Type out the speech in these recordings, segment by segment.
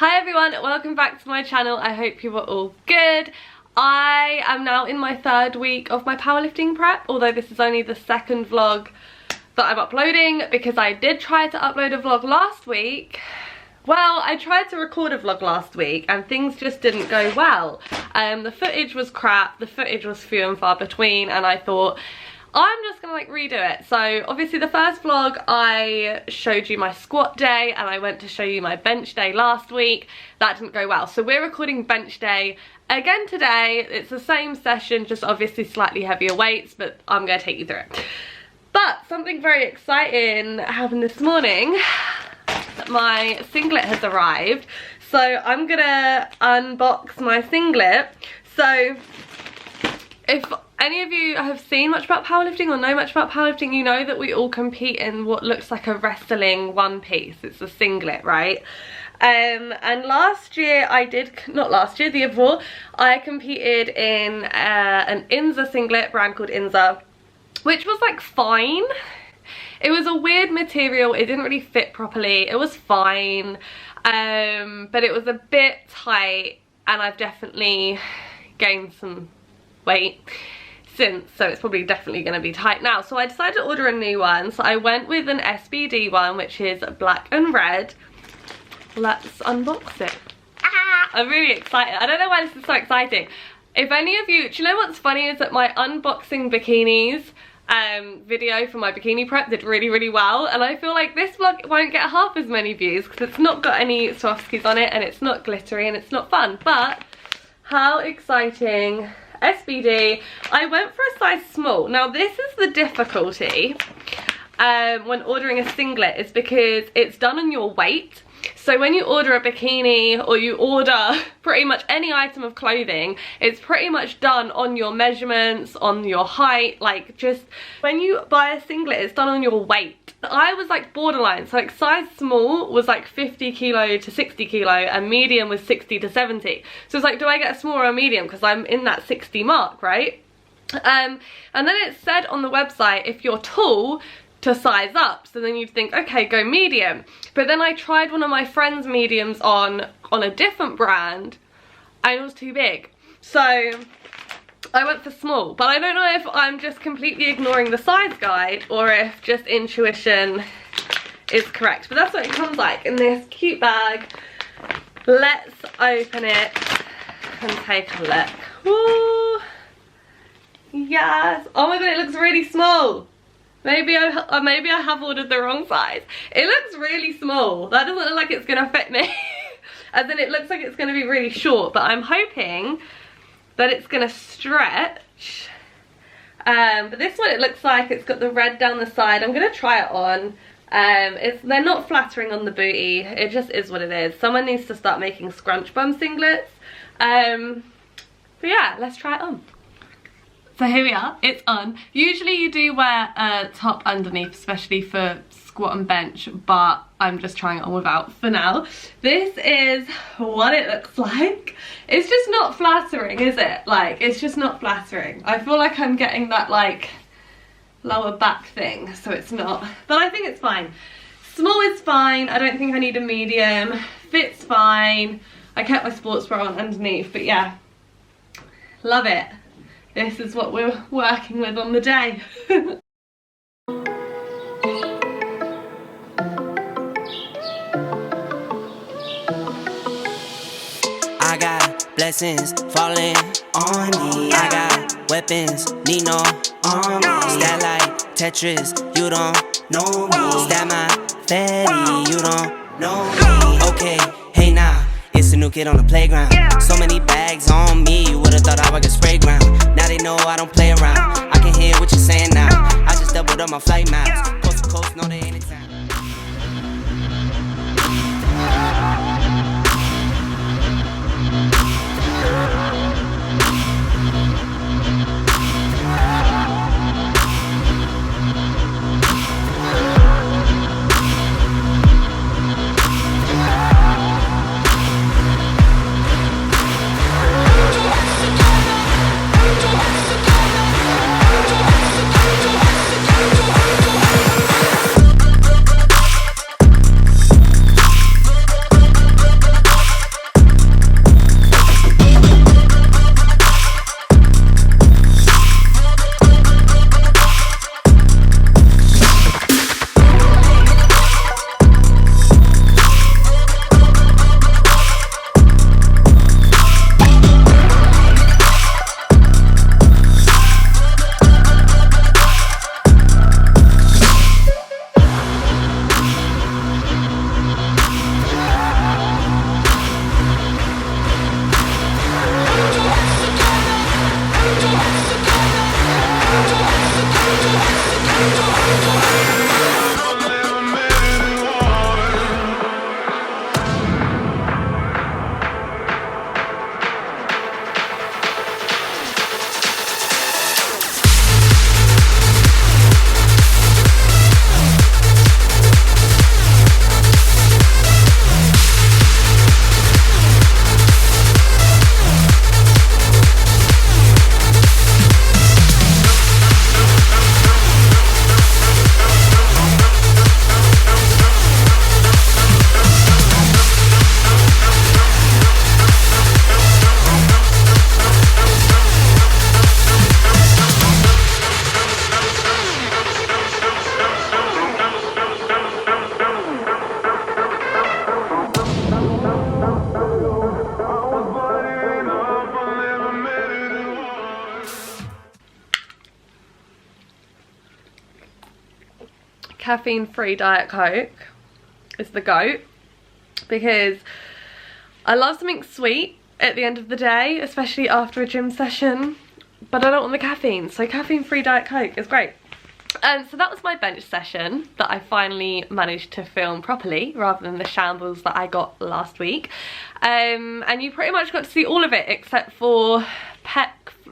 Hi everyone, welcome back to my channel. I hope you are all good. I am now in my third week of my powerlifting prep, although this is only the second vlog that I'm uploading because I did try to upload a vlog last week. Well, I tried to record a vlog last week and things just didn't go well. The footage was crap, the footage was few and far between, and I thought I'm just gonna redo it. So obviously the first vlog I showed you my squat day and I went to show you my bench day last week. That didn't go well. So we're recording bench day again today. It's the same session, just obviously slightly heavier weights, but I'm gonna take you through it. But something very exciting happened this morning. My singlet has arrived. So I'm gonna unbox my singlet. So if any of you have seen much about powerlifting or know much about powerlifting, you know that we all compete in what looks like a wrestling one piece. It's a singlet, right? And last year the year before, I competed in an Inza singlet brand called Inza, which was like fine. It was a weird material, it didn't really fit properly, it was fine, but it was a bit tight and I've definitely gained some weight since, so it's probably definitely going to be tight now. So I decided to order a new one. So I went with an SBD one, which is black and red. Let's unbox it. I'm really excited. I don't know why this is so exciting. If any of you, do you know what's funny is that my unboxing bikinis video for my bikini prep did really well, and I feel like this vlog won't get half as many views because it's not got any Swarovskis on it and it's not glittery and it's not fun. But how exciting. SBD. I went for a size small. Now this is the difficulty when ordering a singlet, is because it's done on your weight. So when you order a bikini or you order pretty much any item of clothing, it's pretty much done on your measurements, on your height. Like, just when you buy a singlet, it's done on your weight. I was like borderline, so like size small was like 50 kilo to 60 kilo and medium was 60 to 70. So it's like, do I get a small or a medium? Because I'm in that 60 mark, right? And then it said on the website, if you're tall, to size up. So then you'd think, okay, go medium. But then I tried one of my friend's mediums on a different brand and it was too big. So I went for small, but I don't know if I'm just completely ignoring the size guide or if just intuition is correct. But that's what it comes like in this cute bag. Let's open it and take a look. Ooh. Yes. Oh my god, it looks really small. Maybe I have ordered the wrong size. It looks really small. That doesn't look like it's gonna fit me. As in, it looks like it's gonna be really short, but I'm hoping that it's gonna stretch. But this one, it looks like it's got the red down the side. I'm gonna try it on. They're not flattering on the booty. It just is what it is. Someone needs to start making scrunch bum singlets. But yeah, let's try it on. So here we are, it's on. Usually you do wear a top underneath, especially for squat and bench, but I'm just trying it on without for now. This is what it looks like. It's just not flattering, is it? Like, it's just not flattering. I feel like I'm getting that like lower back thing, so it's not. But I think it's fine. Small is fine. I don't think I need a medium. Fits fine. I kept my sports bra on underneath, but yeah, love it. This is what we're working with on the day. I got blessings falling on me. I got weapons, need no armor. Stat like Tetris, you don't know me. Stat my fatty, you don't know me. Okay, hey now, it's a new kid on the playground. So many bags on me, you would've thought I would get spray ground. Now they know I don't play around. I can hear what you're saying now. I just doubled up my flight miles. Coast to coast, no, they ain't in town. caffeine-free Diet Coke is the GOAT, because I love something sweet at the end of the day, especially after a gym session, but I don't want the caffeine, so caffeine-free Diet Coke is great. So that was my bench session that I finally managed to film properly, rather than the shambles that I got last week. And you pretty much got to see all of it except for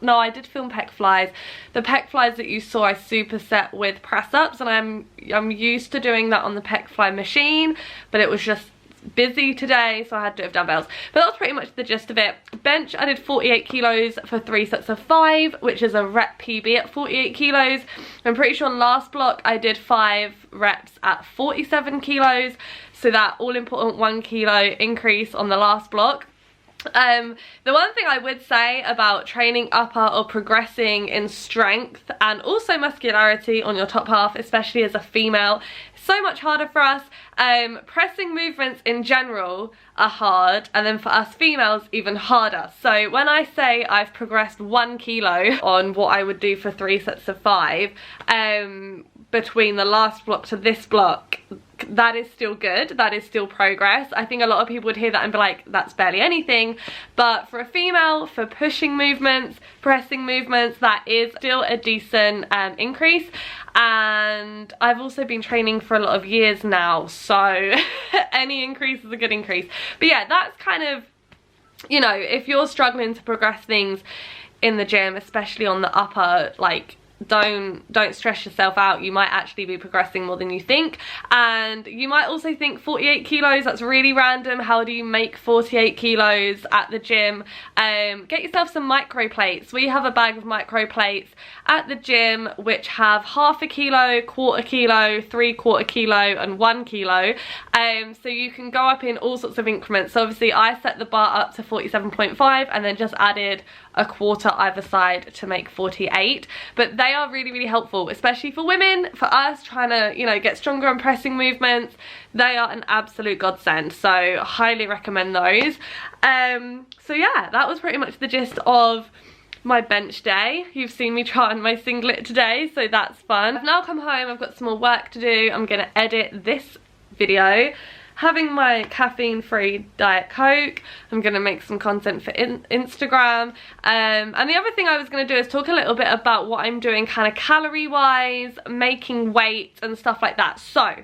no, I did film pec flies. The pec flies that you saw I superset with press ups, and I'm used to doing that on the pec fly machine, but it was just busy today, so I had to have dumbbells. But that was pretty much the gist of it. Bench, I did 48 kilos for 3 sets of 5, which is a rep PB at 48 kilos. I'm pretty sure on last block I did 5 reps at 47 kilos, so that all important 1 kilo increase on the last block. The one thing I would say about training upper or progressing in strength and also muscularity on your top half, especially as a female, is so much harder for us. Pressing movements in general are hard, and then for us females even harder. So when I say I've progressed 1 kilo on what I would do for 3 sets of 5 between the last block to this block, that is still good, that is still progress. I think a lot of people would hear that and be like, that's barely anything, but for a female, for pushing movements, pressing movements, that is still a decent increase. And I've also been training for a lot of years now, so any increase is a good increase. But yeah, that's kind of, you know, if you're struggling to progress things in the gym, especially on the upper, like, don't stress yourself out. You might actually be progressing more than you think. And you might also think 48 kilos, that's really random. How do you make 48 kilos at the gym? Get yourself some micro plates. We have a bag of micro plates at the gym which have 1/2 kilo, 1/4 kilo, 3/4 kilo and 1 kilo. So you can go up in all sorts of increments. So obviously I set the bar up to 47.5 and then just added 1/4 either side to make 48. But they are really, really helpful, especially for women, for us trying to, you know, get stronger on pressing movements. They are an absolute godsend, so highly recommend those. So yeah, that was pretty much the gist of my bench day. You've seen me try on my singlet today, so that's fun. I've now come home, I've got some more work to do. I'm gonna edit this video, having my caffeine-free Diet Coke. I'm gonna make some content for Instagram. And the other thing I was gonna do is talk a little bit about what I'm doing kind of calorie-wise, making weight and stuff like that. So,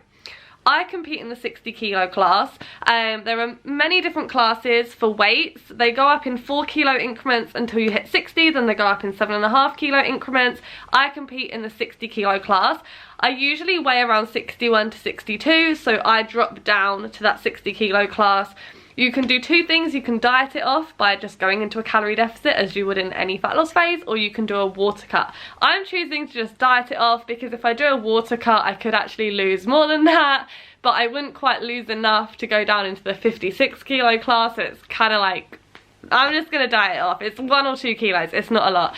I compete in the 60 kilo class. There are many different classes for weights. They go up in 4 kilo increments until you hit 60, then they go up in 7.5 kilo increments. I compete in the 60 kilo class. I usually weigh around 61 to 62, so I drop down to that 60 kilo class. You can do 2 things. You can diet it off by just going into a calorie deficit as you would in any fat loss phase, or you can do a water cut. I'm choosing to just diet it off because if I do a water cut I could actually lose more than that, but I wouldn't quite lose enough to go down into the 56 kilo class. So it's kind of like, I'm just gonna diet it off. It's 1 or 2 kilos, it's not a lot.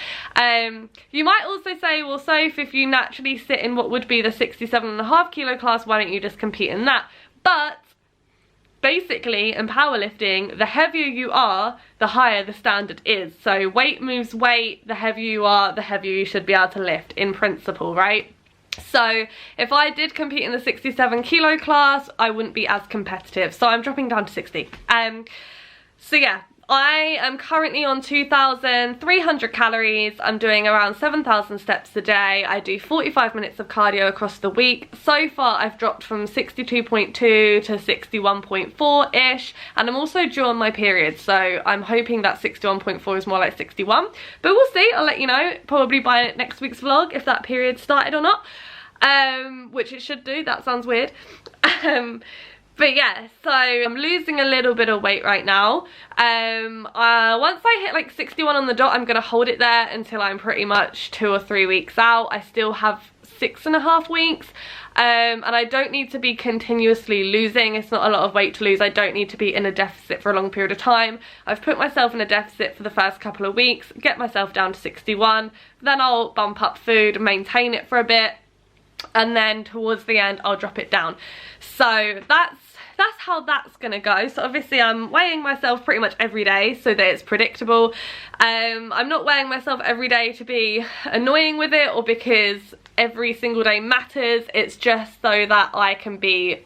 You might also say, well Soph, if you naturally sit in what would be the 67.5 kilo class, why don't you just compete in that? But basically in powerlifting, the heavier you are, the higher the standard is. So weight moves weight, the heavier you are, the heavier you should be able to lift in principle, right? So if I did compete in the 67 kilo class, I wouldn't be as competitive. So I'm dropping down to 60. So yeah, I am currently on 2,300 calories. I'm doing around 7,000 steps a day. I do 45 minutes of cardio across the week. So far, I've dropped from 62.2 to 61.4-ish. And I'm also due on my period, so I'm hoping that 61.4 is more like 61. But we'll see, I'll let you know, probably by next week's vlog, if that period started or not. Which it should do, that sounds weird. But yeah, so I'm losing a little bit of weight right now. Once I hit like 61 on the dot, I'm gonna hold it there until I'm pretty much 2 or 3 weeks out. I still have 6.5 weeks. And I don't need to be continuously losing. It's not a lot of weight to lose. I don't need to be in a deficit for a long period of time. I've put myself in a deficit for the first couple of weeks, get myself down to 61, then I'll bump up food, maintain it for a bit, and then towards the end I'll drop it down. So that's how that's gonna go. So obviously I'm weighing myself pretty much every day so that it's predictable. I'm not weighing myself every day to be annoying with it or because every single day matters. It's just so that I can be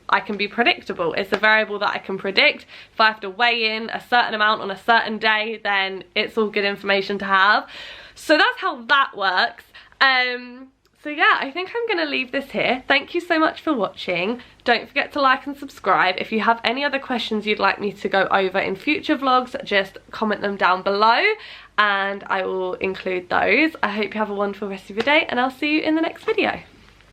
predictable. It's a variable that I can predict. If I have to weigh in a certain amount on a certain day, then it's all good information to have. So that's how that works. So yeah, I think I'm gonna leave this here. Thank you so much for watching. Don't forget to like and subscribe. If you have any other questions you'd like me to go over in future vlogs, just comment them down below and I will include those. I hope you have a wonderful rest of your day and I'll see you in the next video.